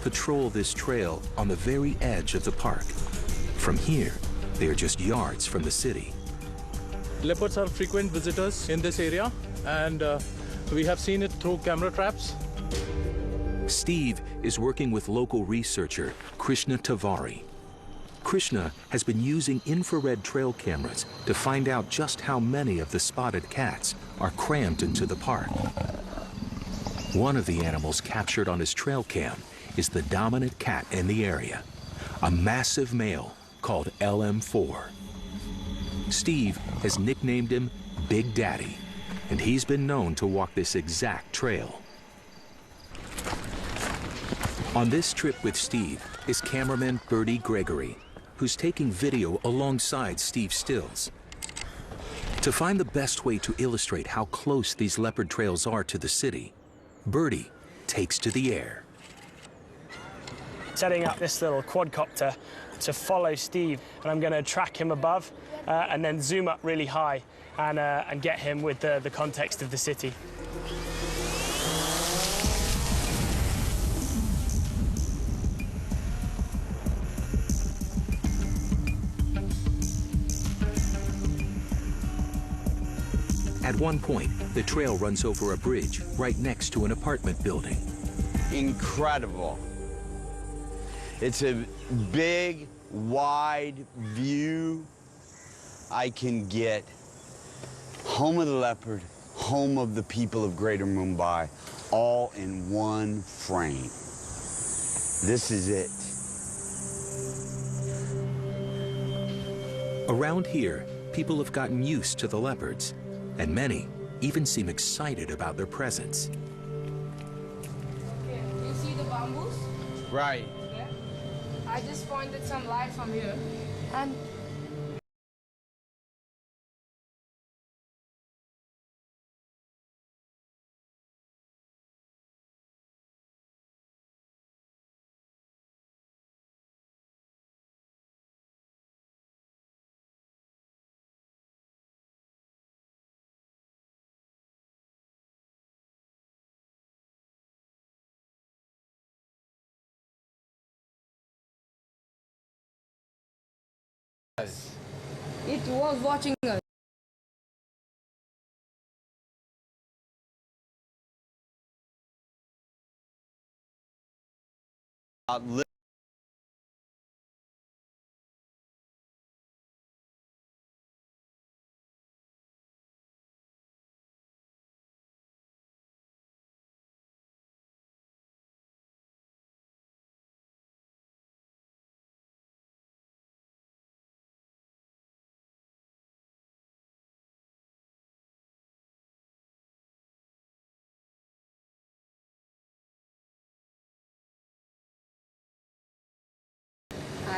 patrol this trail on the very edge of the park. From here, they are just yards from the city. Leopards are frequent visitors in this area, and we have seen it through camera traps. Steve is working with local researcher Krishna Tavari. Krishna has been using infrared trail cameras to find out just how many of the spotted cats are crammed into the park. One of the animals captured on his trail cam is the dominant cat in the area, a massive male called LM4. Steve has nicknamed him Big Daddy, and he's been known to walk this exact trail. On this trip with Steve is cameraman Bertie Gregory, who's taking video alongside Steve stills. To find the best way to illustrate how close these leopard trails are to the city, Bertie takes to the air. Setting up this little quadcopter to follow Steve, and I'm going to track him above and then zoom up really high and get him with the context of the city. At one point, the trail runs over a bridge right next to an apartment building. Incredible. It's a big, wide view. I can get home of the leopard, home of the people of Greater Mumbai, all in one frame. This is it. Around here, people have gotten used to the leopards, and many even seem excited about their presence. Okay, you see the bamboos? Right. Yeah. I just pointed some light from here, and it was watching us.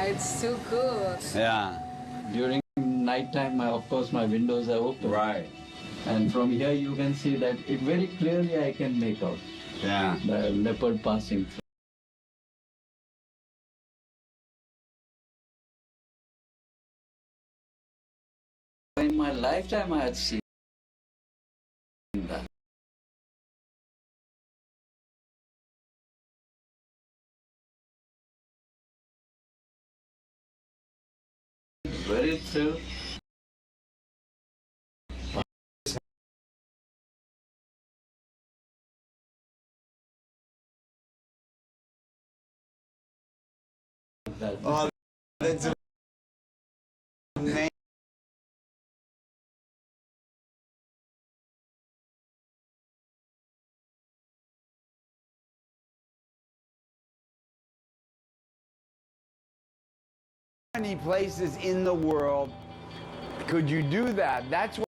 It's too cool. Yeah. During night time, of course, my windows are open. Right. And from here, you can see that it very clearly I can make out Yeah. the leopard passing through. In my lifetime, I had seen that. Very thrilled. Oh, that's amazing. Many places in the world could you do that? That's what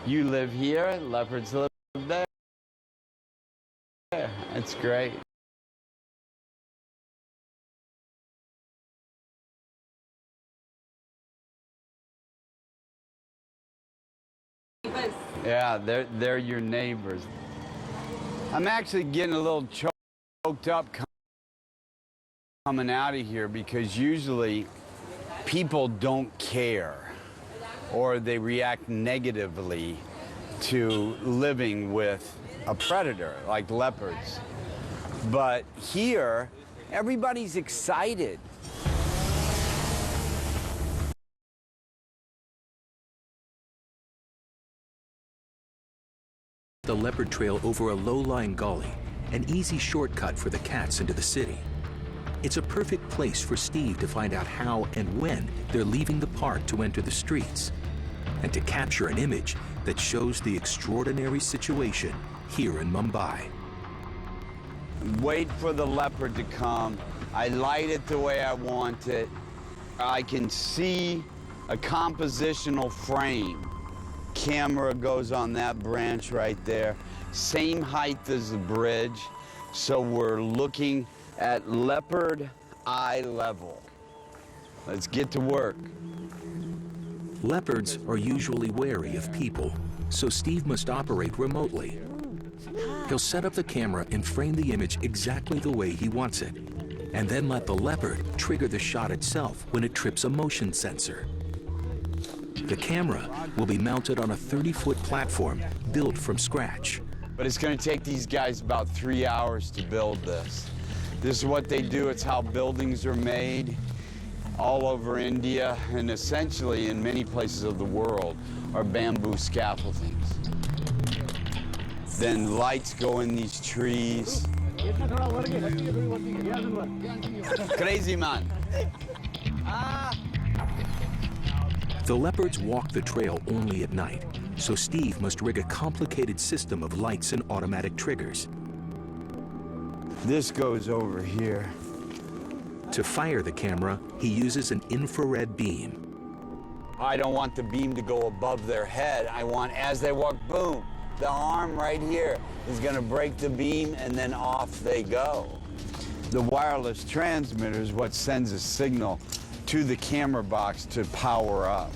you live here, leopards live there. That's great. Yeah, they're your neighbors. I'm actually getting a little choked up coming out of here because usually people don't care. or they react negatively to living with a predator like leopards. But here, everybody's excited. The leopard trail over a low-lying gully, an easy shortcut for the cats into the city. It's a perfect place for Steve to find out how and when they're leaving the park to enter the streets, and to capture an image that shows the extraordinary situation here in Mumbai. Wait for the leopard to come. I light it the way I want it. I can see a compositional frame. Camera goes on that branch right there. Same height as the bridge. So we're looking at leopard eye level. Let's get to work. Leopards are usually wary of people, so Steve must operate remotely. He'll set up the camera and frame the image exactly the way he wants it, and then let the leopard trigger the shot itself when it trips a motion sensor. The camera will be mounted on a 30-foot platform built from scratch. But it's going to take these guys about 3 hours to build this. This is what they do. It's how buildings are made all over India, and essentially in many places of the world are bamboo scaffoldings. Then lights go in these trees. Crazy man. The leopards walk the trail only at night, so Steve must rig a complicated system of lights and automatic triggers. This goes over here. To fire the camera, he uses an infrared beam. I don't want the beam to go above their head. I want, as they walk, boom, the arm right here is going to break the beam, and then off they go. The wireless transmitter is what sends a signal to the camera box to power up.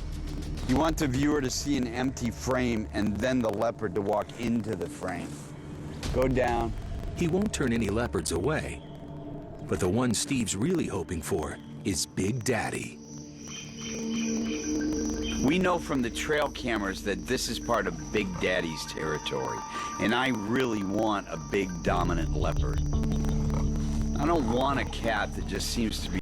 You want the viewer to see an empty frame and then the leopard to walk into the frame. Go down. He won't turn any leopards away, but the one Steve's really hoping for is Big Daddy. We know from the trail cameras that this is part of Big Daddy's territory, and I really want a big dominant leopard. I don't want a cat that just seems to be